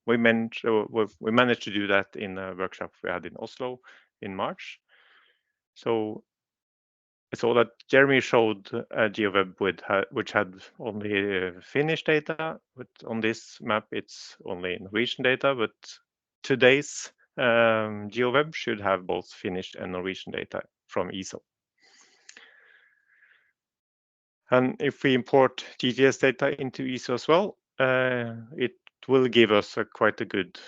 we managed to do that in a workshop we had in Oslo in March. So it's all that Jeremy showed a GeoWeb which had only Finnish data, but on this map it's only Norwegian data. But today's GeoWeb should have both Finnish and Norwegian data from E-SOH. And if we import GTS data into E-SOH as well, it will give us quite a good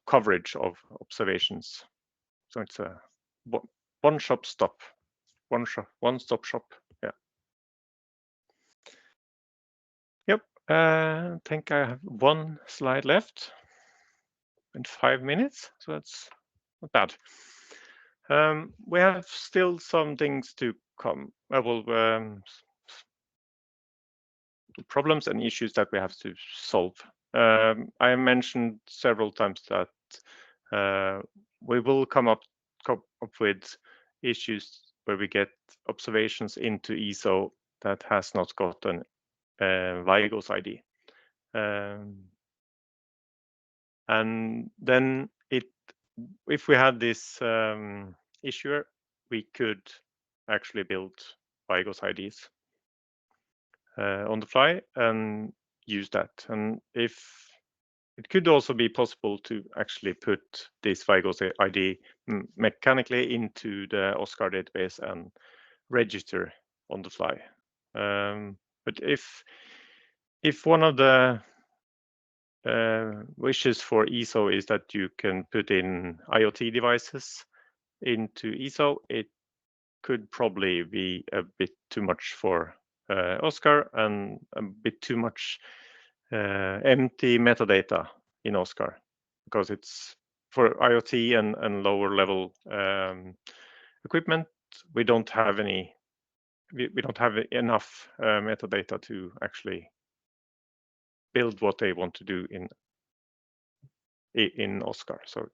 coverage of observations. So it's a one-stop shop. Yeah. Yep. I think I have one slide left in 5 minutes, so that's not bad. We have still some things to come. Problems and issues that we have to solve. I mentioned several times that we will come up with issues where we get observations into E-SOH that has not gotten WIGOS ID. And then if we had this issue, we could actually build WIGOS IDs on the fly and use that. And if it could also be possible to actually put this WIGOS ID mechanically into the OSCAR database and register on the fly. But if one of the wishes for E-SOH is that you can put in IoT devices into E-SOH, it could probably be a bit too much for OSCAR and a bit too much empty metadata in OSCAR, because it's for IoT and lower level equipment. We don't have enough metadata to actually build what they want to do in OSCAR. So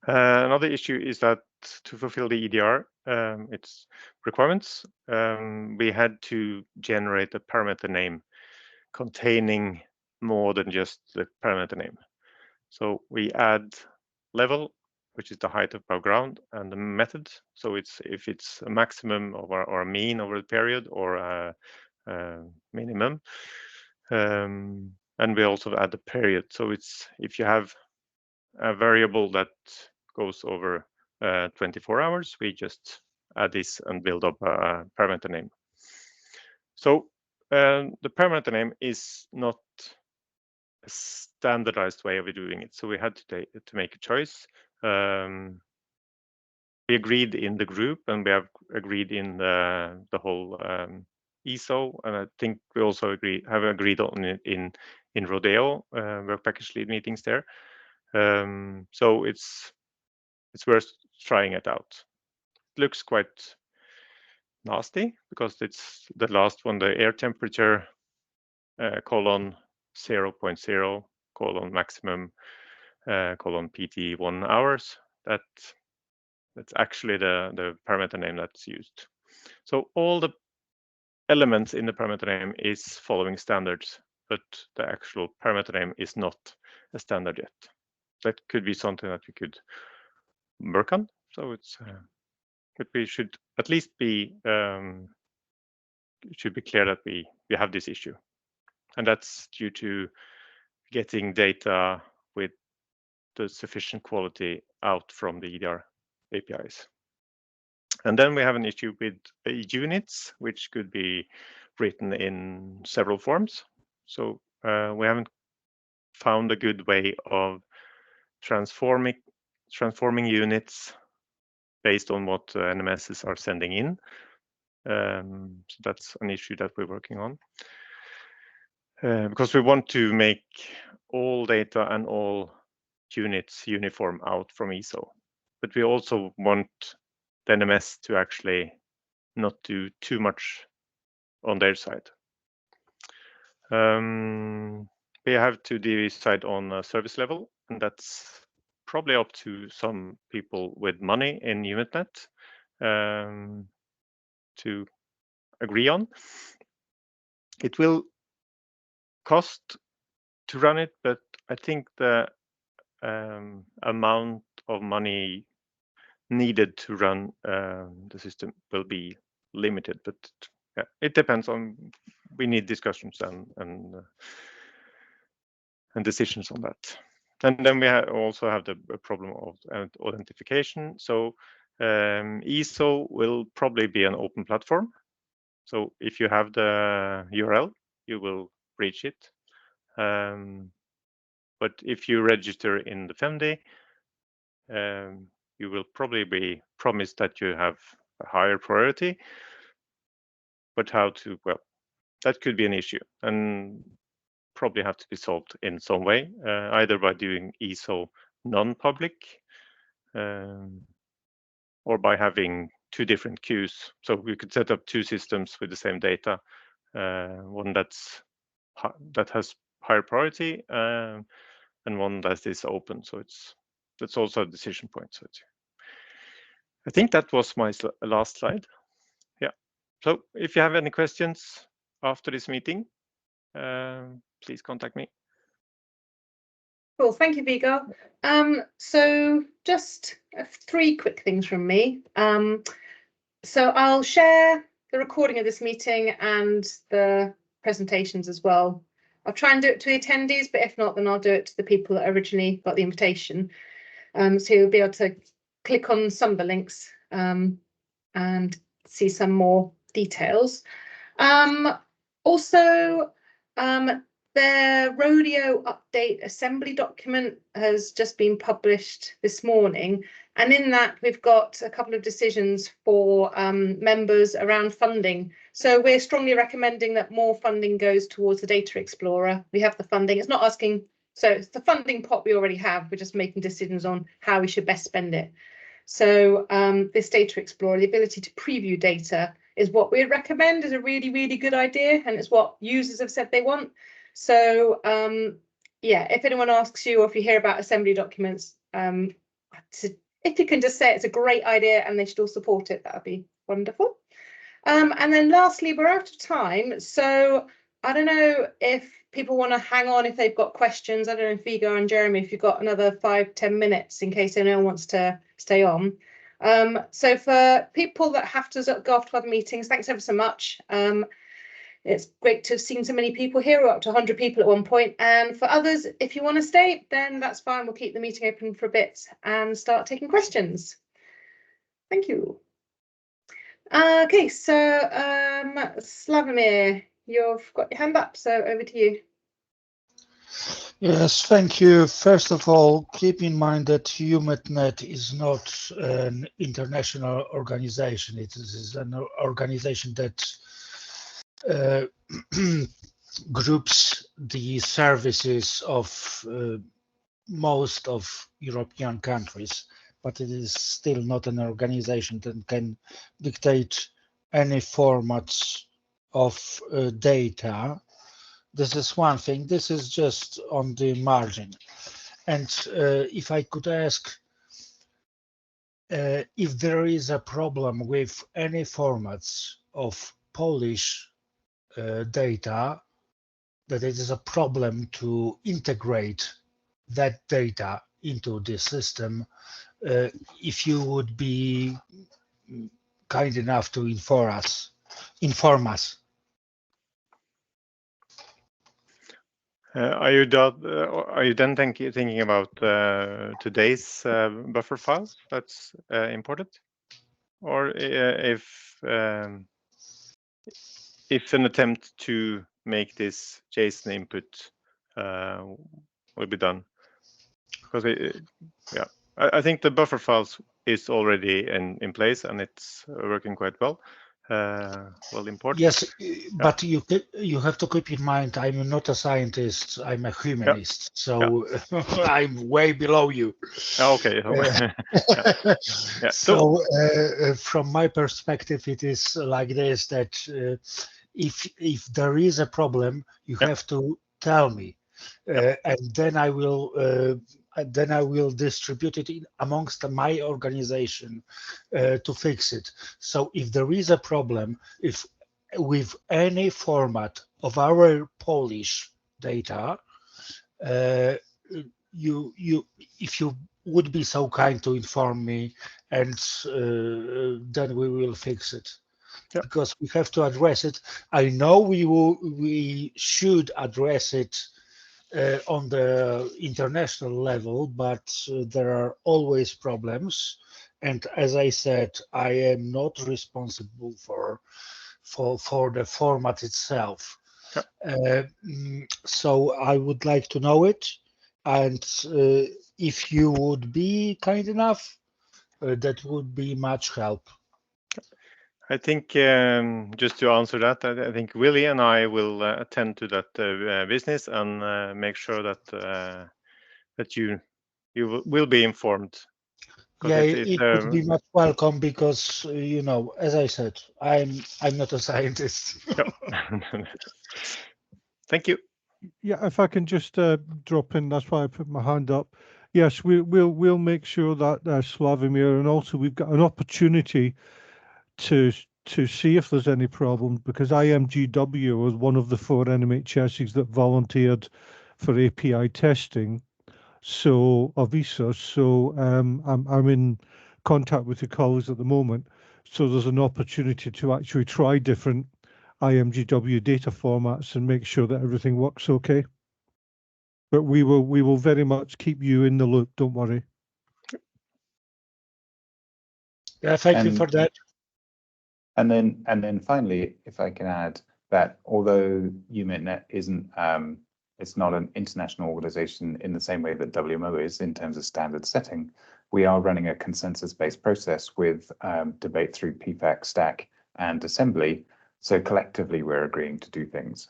another issue is that to fulfill the EDR, its requirements, we had to generate a parameter name containing more than just the parameter name. So we add level, which is the height above ground, and the method. So if it's a maximum or a mean over the period or a minimum. And we also add the period. So it's if you have a variable that goes over 24 hours, we just add this and build up a parameter name. So the parameter name is not a standardized way of doing it. So we had to make a choice. We agreed in the group, and we have agreed in the whole E-SOH, and I think we also have agreed on it in Rodeo work package lead meetings there. So it's worth trying it out. looks quite nasty because it's the last one, the air temperature colon 0.0 colon maximum colon PT 1 hours. That's actually the parameter name that's used. So all the elements in the parameter name is following standards, but the actual parameter name is not a standard yet. That could be something that we could work on. So it's but we should at least be it should be clear that we have this issue, and that's due to getting data with the sufficient quality out from the EDR APIs. And then we have an issue with units, which could be written in several forms. So we haven't found a good way of transforming units based on what NMSs are sending in. So that's an issue that we're working on. Because we want to make all data and all units uniform out from E-SOH. But we also want the NMS to actually not do too much on their side. We have to decide on a service level, and that's probably up to some people with money in UnitNet to agree on. It will cost to run it, but I think the amount of money needed to run the system will be limited, but yeah, it depends on. We need discussions and decisions on that. And then we also have the problem of authentication. So E-SOH will probably be an open platform. So if you have the URL, you will reach it. But if you register in the FEMDI, you will probably be promised that you have a higher priority. But how to, well, that could be an issue and probably have to be solved in some way, either by doing E-SOH non-public or by having two different queues. So we could set up two systems with the same data, one that has higher priority and one that is open. So that's also a decision point. So I think that was my last slide. Yeah. So if you have any questions after this meeting, please contact me. Cool, thank you, Vegar. So just 3 quick things from me. So I'll share the recording of this meeting and the presentations as well. I'll try and do it to the attendees, but if not, then I'll do it to the people that originally got the invitation. So you'll be able to click on some of the links and see some more details. Also, the rodeo update assembly document has just been published this morning, and in that we've got a couple of decisions for members around funding. So we're strongly recommending that more funding goes towards the Data Explorer. We have the funding, it's not asking, so it's the funding pot we already have, we're just making decisions on how we should best spend it. So this Data Explorer, the ability to preview data, is what we'd recommend, is a really, really good idea, and it's what users have said they want. So yeah, if anyone asks you or if you hear about assembly documents, if you can just say it's a great idea and they should all support it, that would be wonderful. And then lastly, we're out of time. So I don't know if people want to hang on if they've got questions. I don't know if Vegar and Jeremy, if you've got another 5-10 minutes in case anyone wants to stay on. So for people that have to go off to other meetings, thanks ever so much. It's great to have seen so many people here. We're up to 100 people at one point. And for others, if you want to stay, then that's fine. We'll keep the meeting open for a bit and start taking questions. Thank you. Okay, so Slavomir, you've got your hand up, so over to you. Yes, thank you. First of all, keep in mind that UnitNet is not an international organization. It is an organization that groups the services of most of European countries, but it is still not an organization that can dictate any formats of data. This is one thing. This is just on the margin. And if I could ask, if there is a problem with any formats of Polish data, that it is a problem to integrate that data into the system, if you would be kind enough to inform us. Are you then thinking about today's buffer files? That's important, or if an attempt to make this JSON input will be done? Because yeah, I think the buffer files is already in place and it's working quite well. Well imported. Yes, but you have to keep in mind, I'm not a scientist, I'm a humanist, so I'm way below you. Okay. So from my perspective, it is like this, that if there is a problem, you have to tell me, and then I will distribute it amongst my organization to fix it. So if there is a problem, if with any format of our Polish data, if you would be so kind to inform me, and then we will fix it. Because we have to address it. I know we should address it on the international level, but there are always problems. And as I said, I am not responsible for the format itself. So I would like to know it, and if you would be kind enough, that would be much help. I think just to answer that, I think Willie and I will attend to that business and make sure that you will be informed. Yeah, it would be much welcome, because as I said, I'm not a scientist. Thank you. Yeah, if I can just drop in, that's why I put my hand up. Yes, we'll make sure that Slavomir, and also we've got an opportunity to see if there's any problems, because IMGW was one of the 4 NMHSs that volunteered for API testing, of E-SOH. So I'm in contact with the colleagues at the moment. So there's an opportunity to actually try different IMGW data formats and make sure that everything works okay. But we will very much keep you in the loop. Don't worry. Yeah, thank you for that. And then finally, if I can add that although UMITNet isn't it's not an international organization in the same way that WMO is in terms of standard setting, we are running a consensus-based process with debate through PFAC, stack, and assembly. So collectively, we're agreeing to do things.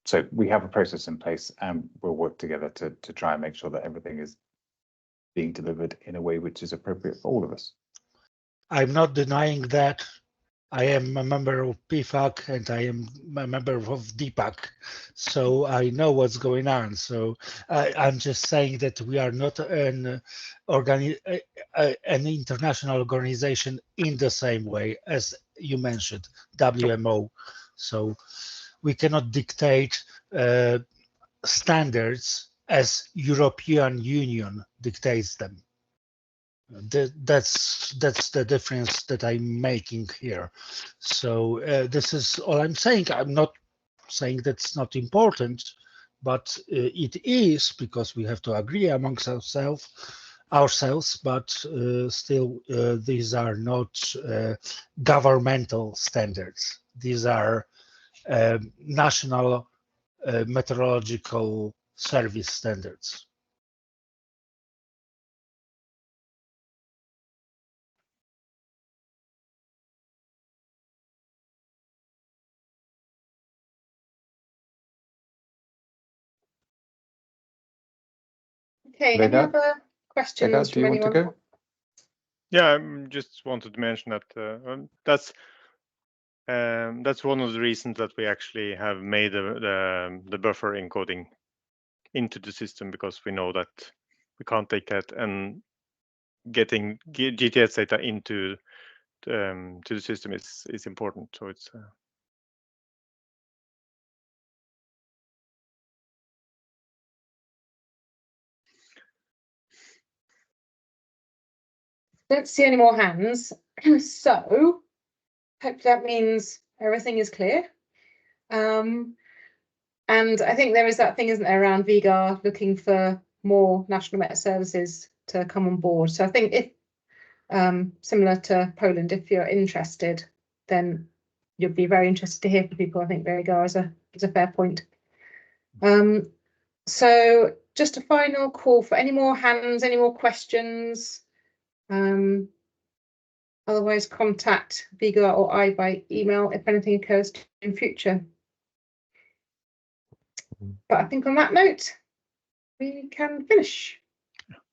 So we have a process in place, and we'll work together to try and make sure that everything is being delivered in a way which is appropriate for all of us. I'm not denying that. I am a member of PFAC and I am a member of DPAC, so I know what's going on. So I'm just saying that we are not an international organization in the same way as you mentioned, WMO. So we cannot dictate standards as European Union dictates them. That's the difference that I'm making here. So this is all I'm saying. I'm not saying that's not important, but it is, because we have to agree amongst ourselves. But still, these are not governmental standards. These are national meteorological service standards. Okay, Vegar? any other questions Vegar, do from you want to anyone? go? Yeah, I just wanted to mention that that's one of the reasons that we actually have made the buffer encoding into the system, because we know that we can't take that, and getting GTS data into to the system is important. So it's Don't see any more hands. So hopefully that means everything is clear. And I think there is that thing, isn't there, around Vegar looking for more national meta services to come on board. So I think if similar to Poland, if you're interested, then you'll be very interested to hear from people. I think Vegar is a fair point. So just a final call for any more hands, any more questions. Otherwise, contact Vegar or I by email if anything occurs in future. But I think on that note, we can finish.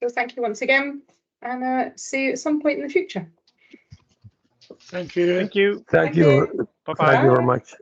So thank you once again, and see you at some point in the future. Thank you. thank you. Thank you. Bye Thank you bye. very much.